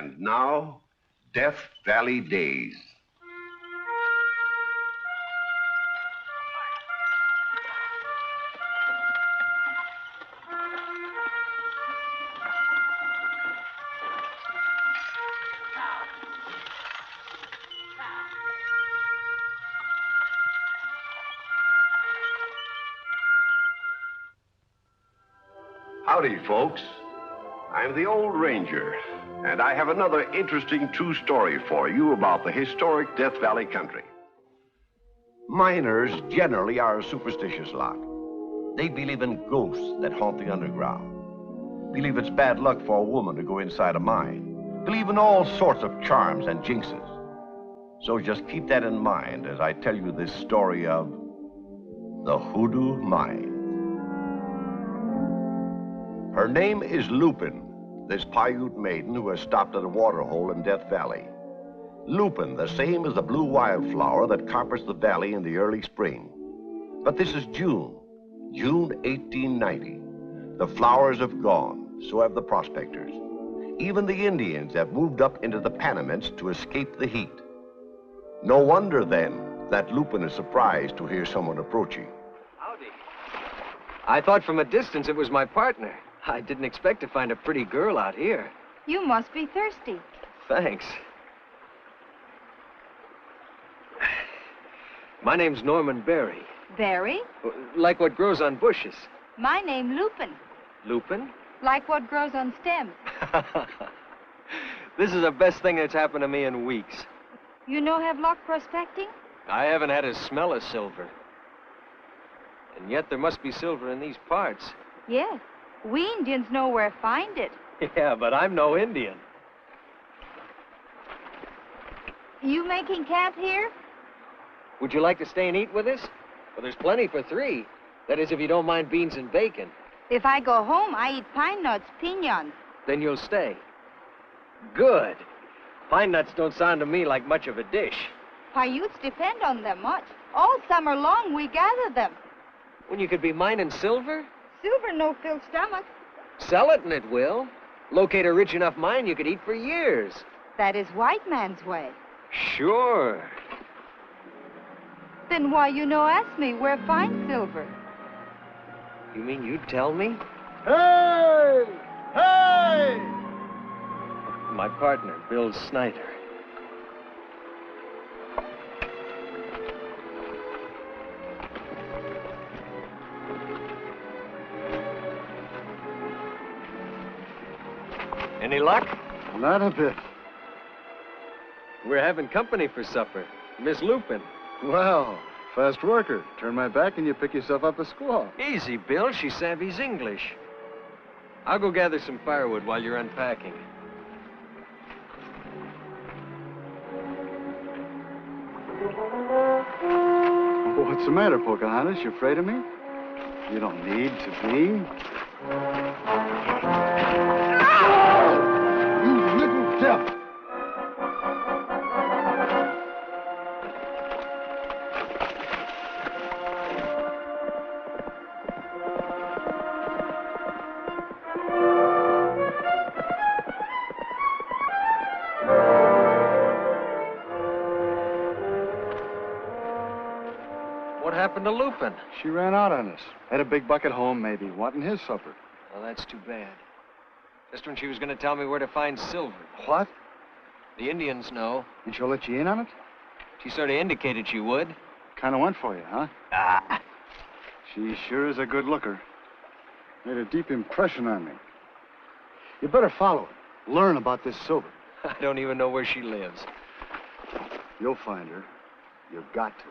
And now, Death Valley Days. Howdy, folks. I'm the old ranger, and I have another interesting true story for you about the historic Death Valley country. Miners generally are a superstitious lot. They believe in ghosts that haunt the underground, believe it's bad luck for a woman to go inside a mine, believe in all sorts of charms and jinxes. So just keep that in mind as I tell you this story of the Hoodoo Mine. Her name is Lupin, this Paiute maiden who has stopped at a waterhole in Death Valley. Lupin, the same as the blue wildflower that carpets the valley in the early spring. But this is June 1890. The flowers have gone, so have the prospectors. Even the Indians have moved up into the Panamints to escape the heat. No wonder, then, that Lupin is surprised to hear someone approaching. Howdy. I thought from a distance it was my partner. I didn't expect to find a pretty girl out here. You must be thirsty. Thanks. My name's Norman Berry. Berry? Like what grows on bushes. My name Lupin. Lupin? Like what grows on stems. This is the best thing that's happened to me in weeks. You no have luck prospecting? I haven't had a smell of silver. And yet there must be silver in these parts. Yes. We Indians know where to find it. Yeah, but I'm no Indian. You making camp here? Would you like to stay and eat with us? Well, there's plenty for 3. That is, if you don't mind beans and bacon. If I go home, I eat pine nuts, piñons. Then you'll stay. Good. Pine nuts don't sound to me like much of a dish. Paiutes depend on them much. All summer long, we gather them. When you could be mining silver? Silver no fill stomach. Sell it and it will. Locate a rich enough mine you could eat for years. That is white man's way. Sure. Then why you no ask me where find silver? You mean you'd tell me? Hey! Hey! My partner, Bill Snyder. Any luck? Not a bit. We're having company for supper. Miss Lupin. Well, fast worker. Turn my back and you pick yourself up a squaw. Easy, Bill. She savvies English. I'll go gather some firewood while you're unpacking. What's the matter, Pocahontas? You afraid of me? You don't need to be. You little devil! What happened to Lupin? She ran out on us. Had a big bucket home, maybe, wanting his supper. Well, that's too bad. Just when she was going to tell me where to find silver. What? The Indians know. And she'll let you in on it? She sort of indicated she would. Kind of went for you, huh? Ah. She sure is a good looker. Made a deep impression on me. You better follow her. Learn about this silver. I don't even know where she lives. You'll find her. You've got to.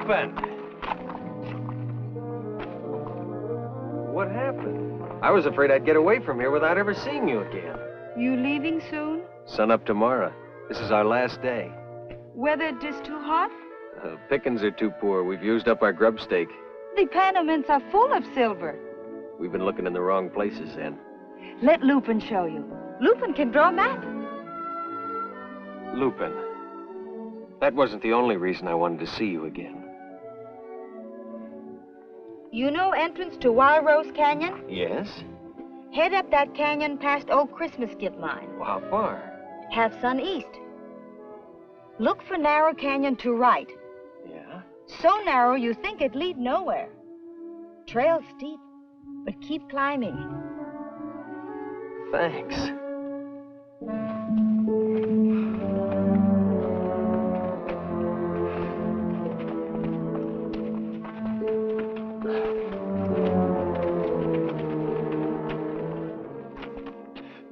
Lupin! What happened? I was afraid I'd get away from here without ever seeing you again. You leaving soon? Sun up tomorrow. This is our last day. Weather just too hot? Pickings are too poor. We've used up our grub stake. The Panamints are full of silver. We've been looking in the wrong places, then. Let Lupin show you. Lupin can draw a map. Lupin. That wasn't the only reason I wanted to see you again. You know entrance to Wild Rose Canyon? Yes? Head up that canyon past Old Christmas Gift Mine. Well, how far? Half sun east. Look for narrow canyon to right. Yeah? So narrow you think it lead nowhere. Trail steep, but keep climbing. Thanks.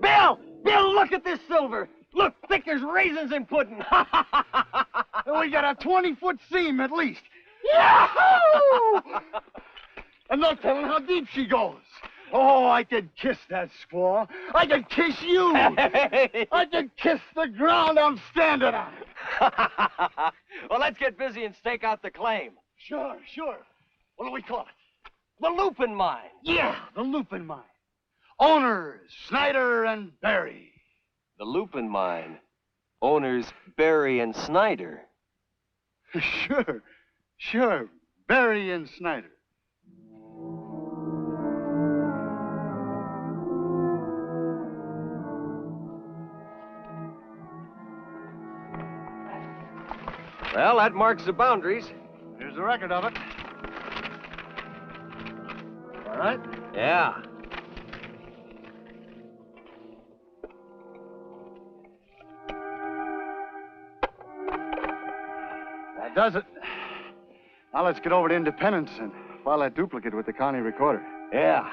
Bill! Bill, look at this silver! Look, thick as raisins in pudding! We got a 20-foot seam at least. Yahoo! And no telling how deep she goes. Oh, I could kiss that squaw. I could kiss you. I could kiss the ground I'm standing on. Well, let's get busy and stake out the claim. Sure. What do we call it? The Lupin Mine. Yeah, the Lupin Mine. Owners, Snyder and Barry. The Lupin Mine. Owners Barry and Snyder. Sure. Barry and Snyder. Well, that marks the boundaries. Here's the record of it. All right? Yeah. That does it. Now let's get over to Independence and file that duplicate with the county recorder. Yeah.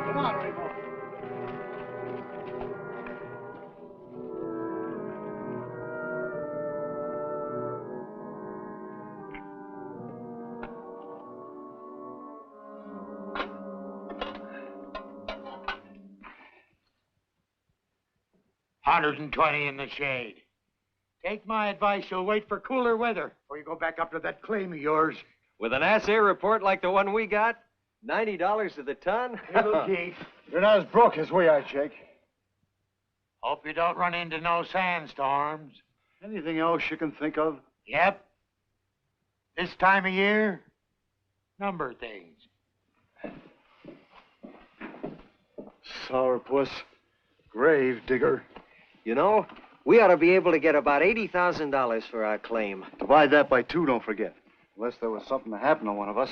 Come on, Rainbow. $120 in the shade. Take my advice, you'll wait for cooler weather before you go back up to that claim of yours. With an assay report like the one we got, $90 to the ton? Little Keith. You're not as broke as we are, Jake. Hope you don't run into no sandstorms. Anything else you can think of? Yep. This time of year, number things. Sourpuss, grave digger. You know, we ought to be able to get about $80,000 for our claim. Divide that by 2, don't forget. Unless there was something to happen to one of us.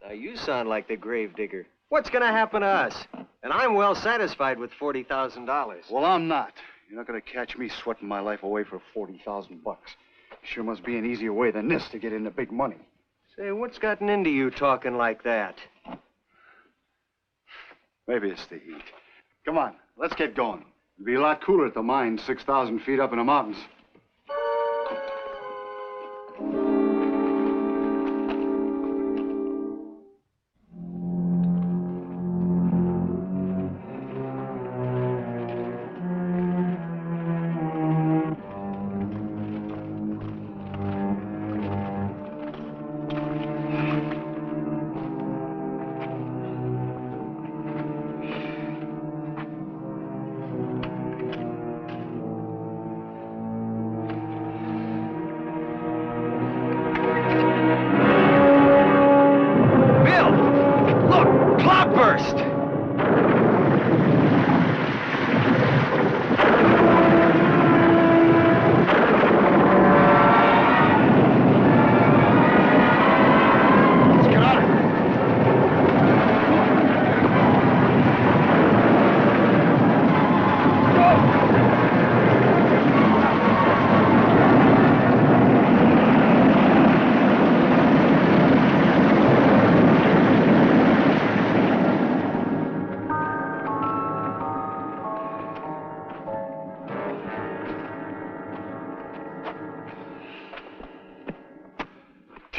Now, you sound like the grave digger. What's going to happen to us? And I'm well satisfied with $40,000. Well, I'm not. You're not going to catch me sweating my life away for $40,000. Sure must be an easier way than this to get into big money. Say, what's gotten into you talking like that? Maybe it's the heat. Come on, let's get going. It'll be a lot cooler at the mine, 6,000 feet up in the mountains.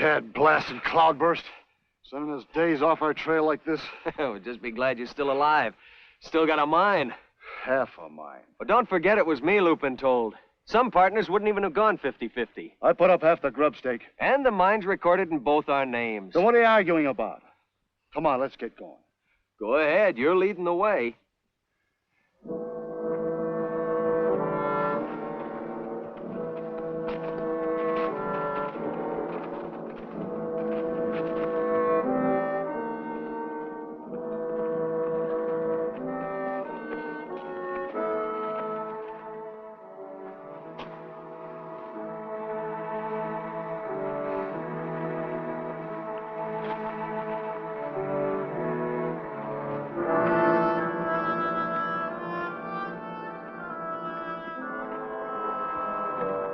Tad blasted cloudburst. Sending us days off our trail like this. Well, just be glad you're still alive. Still got a mine. Half a mine. But don't forget it was me Lupin told. Some partners wouldn't even have gone 50-50. I put up half the grub stake. And the mine's recorded in both our names. So what are you arguing about? Come on, let's get going. Go ahead, you're leading the way.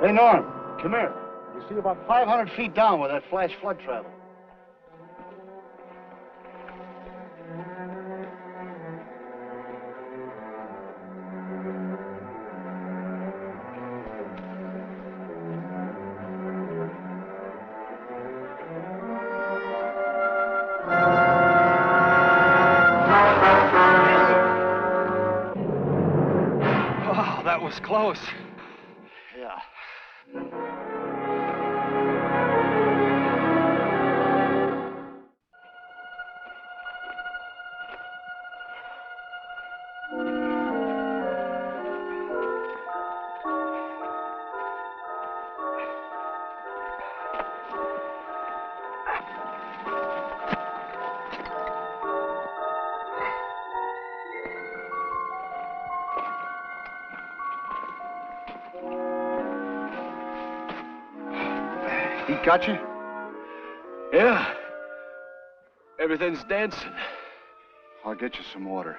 Hey, Norm, come here. You see about 500 feet down where that flash flood traveled. Wow, that was close. Yeah. He got you? Yeah. Everything's dancing. I'll get you some water.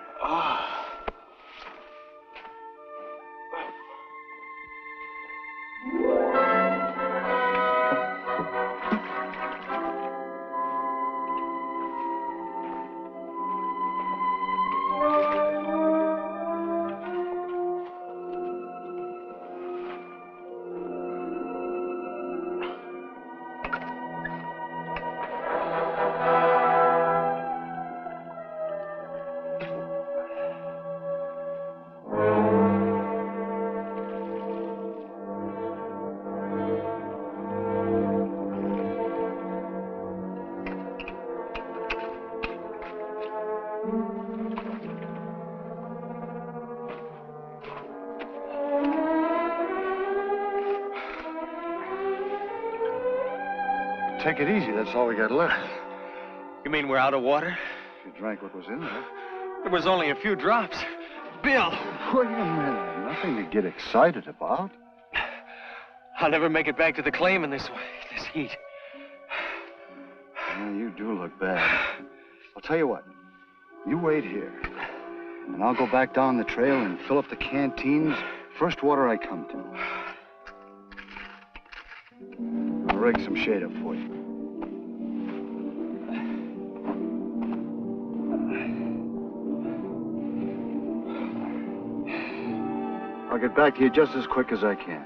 Take it easy. That's all we got left. You mean we're out of water? If you drank what was in there. There was only a few drops. Bill! Wait a minute. Nothing to get excited about. I'll never make it back to the claim in this heat. Yeah, you do look bad. I'll tell you what. You wait here. And I'll go back down the trail and fill up the canteens first water I come to. I'll rig some shade up for you. I'll get back to you just as quick as I can.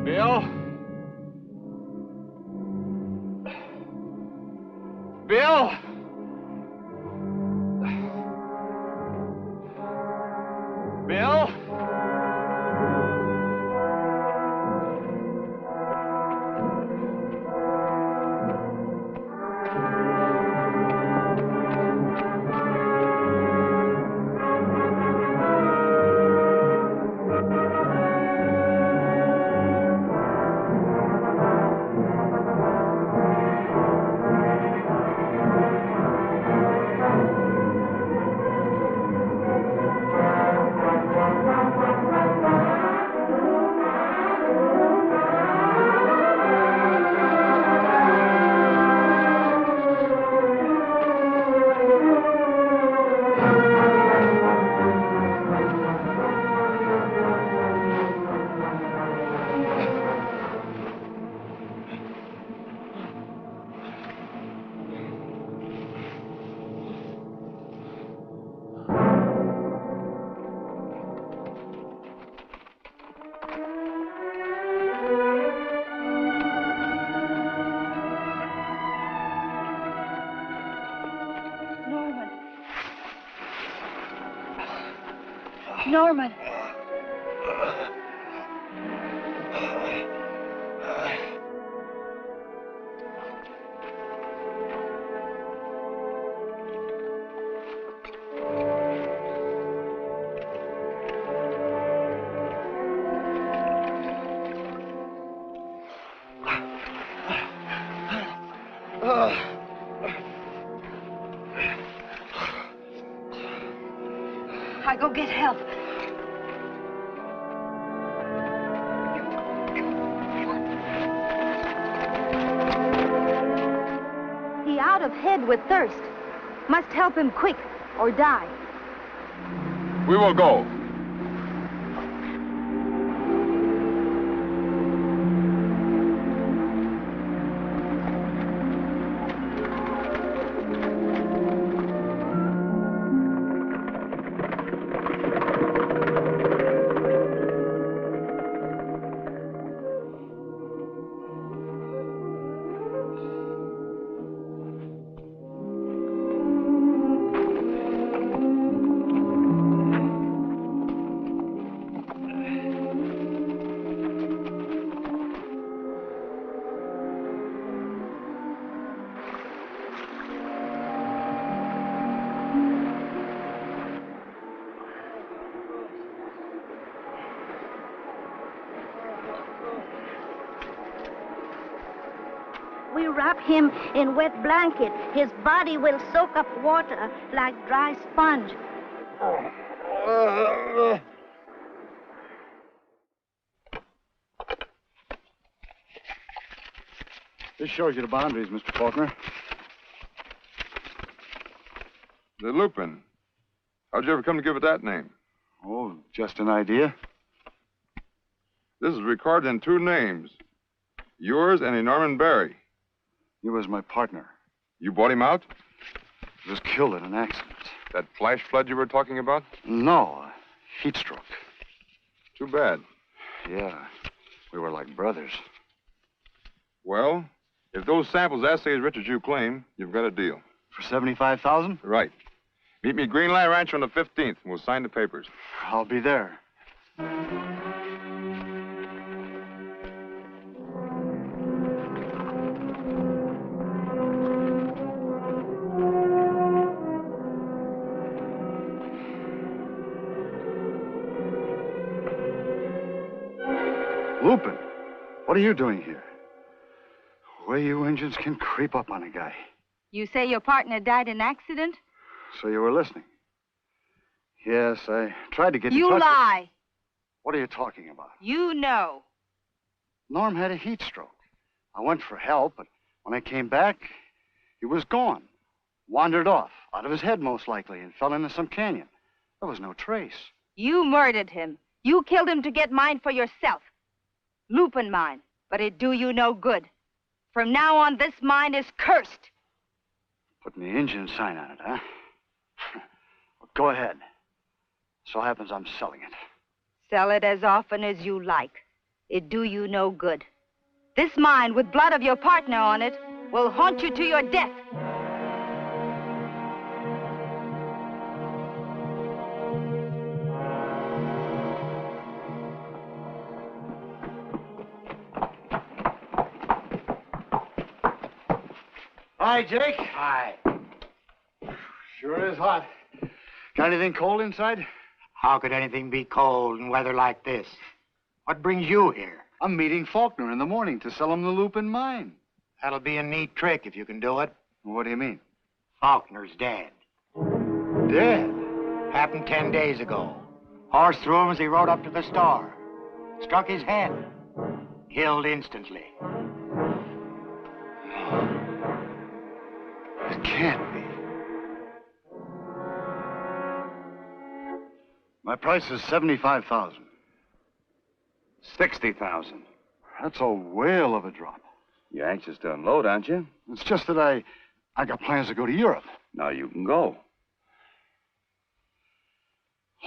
Bill? Bill? Bill? Norman. I go get help. He out of head with thirst. Must help him quick or die. We will go. We wrap him in wet blanket. His body will soak up water like dry sponge. This shows you the boundaries, Mr. Faulkner. The Lupin. How'd you ever come to give it that name? Oh, just an idea. This is recorded in two names. Yours and a Norman Barry. He was my partner. You bought him out? He was killed in an accident. That flash flood you were talking about? No, a heat stroke. Too bad. Yeah, we were like brothers. Well, if those samples assay as rich as you claim, you've got a deal. For $75,000? Right. Meet me at Green Line Ranch on the 15th, and we'll sign the papers. I'll be there. Lupin, what are you doing here? The way you Indians can creep up on a guy. You say your partner died in accident? So you were listening? Yes, I tried to get in You touch lie. What are you talking about? You know. Norm had a heat stroke. I went for help, but when I came back, he was gone. Wandered off, out of his head most likely, and fell into some canyon. There was no trace. You murdered him. You killed him to get mine for yourself. Lupin mine, but it do you no good. From now on, this mine is cursed. Putting the Indian sign on it, huh? Well, go ahead. So happens I'm selling it. Sell it as often as you like. It do you no good. This mine, with blood of your partner on it, will haunt you to your death. Hi, Jake. Hi. Sure is hot. Got anything cold inside? How could anything be cold in weather like this? What brings you here? I'm meeting Faulkner in the morning to sell him the Lupin mine. That'll be a neat trick if you can do it. What do you mean? Faulkner's dead. Dead? Happened 10 days ago. Horse threw him as he rode up to the store. Struck his head. Killed instantly. It can't be. My price is $75,000. 60,000. That's a whale of a drop. You're anxious to unload, aren't you? It's just that I got plans to go to Europe. Now you can go.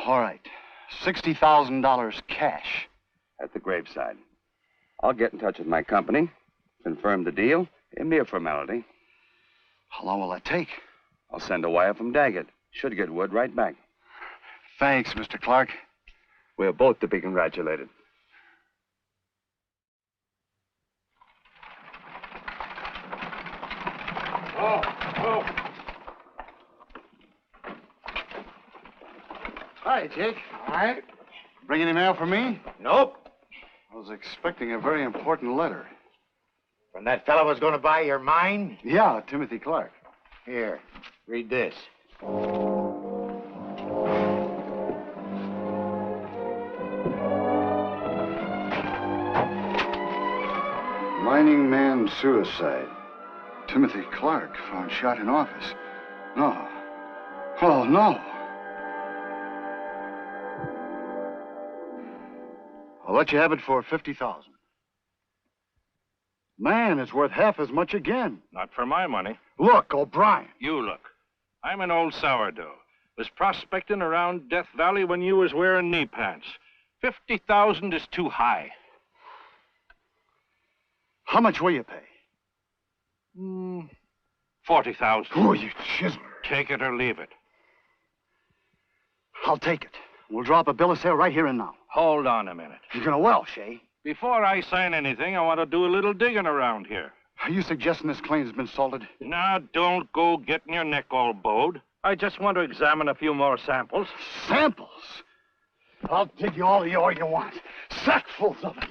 All right. $60,000 cash. At the graveside. I'll get in touch with my company, confirm the deal. It'll be a formality. How long will that take? I'll send a wire from Daggett. Should get word right back. Thanks, Mr. Clark. We're both to be congratulated. Hi, Jake. All right. Bring any mail for me? Nope. I was expecting a very important letter. From that fellow was going to buy your mine? Yeah, Timothy Clark. Here, read this. Mining man suicide. Timothy Clark found shot in office. No. Oh, no. I'll let you have it for $50,000. Man, it's worth half as much again. Not for my money. Look, O'Brien. You look. I'm an old sourdough. Was prospecting around Death Valley when you was wearing knee pants. 50,000 is too high. How much will you pay? 40,000. Oh, you chiseler. Take it or leave it. I'll take it. We'll drop a bill of sale right here and now. Hold on a minute. You're gonna Welsh, eh? Before I sign anything, I want to do a little digging around here. Are you suggesting this claim's been salted? Now, don't go getting your neck all bowed. I just want to examine a few more samples. Samples? I'll dig you all the ore you want. Sackfuls of it.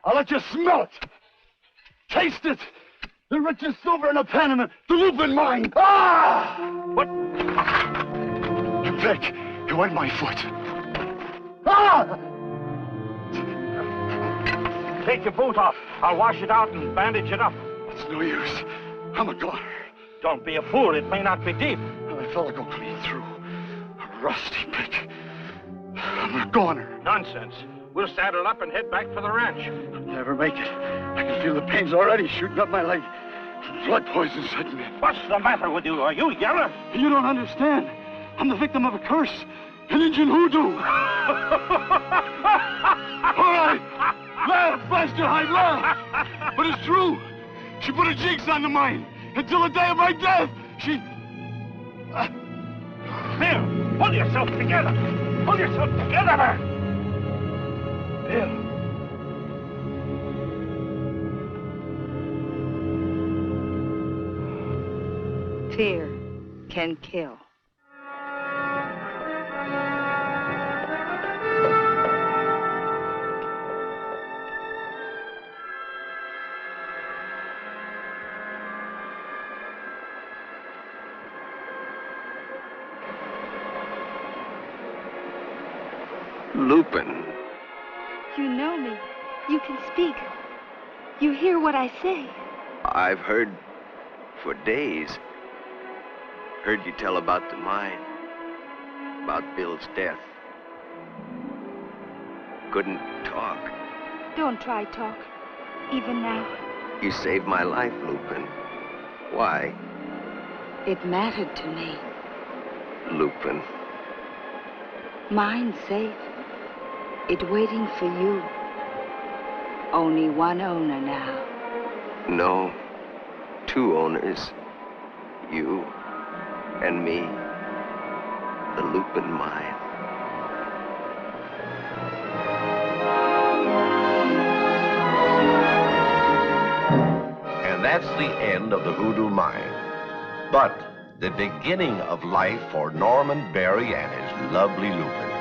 I'll let you smell it. Taste it. The richest silver in the Panama, the Lupin Mine. Ah! What? Vic, you wet my foot. Ah! Take your boot off. I'll wash it out and bandage it up. It's no use. I'm a goner. Don't be a fool. It may not be deep. That fella go clean through. A rusty pick. I'm a goner. Nonsense. We'll saddle up and head back for the ranch. Never make it. I can feel the pains already shooting up my leg. Blood poison setting in. What's the matter with you? Are you yelling? You don't understand. I'm the victim of a curse. An Indian hoodoo. All right. Laugh, blast your hide, laugh. But it's true. She put her jinx on the mine. Until the day of my death, she... Bill, pull yourself together. Pull yourself together, man. Bill. Fear can kill. Lupin. You know me. You can speak. You hear what I say. I've heard for days. Heard you tell about the mine. About Bill's death. Couldn't talk. Don't try talk. Even now. You saved my life, Lupin. Why? It mattered to me. Lupin. Mine's safe. It waiting for you. Only one owner now. No. Two owners. You and me. The Lupin Mine. And that's the end of the Hoodoo Mine. But the beginning of life for Norman Barry and his lovely Lupin.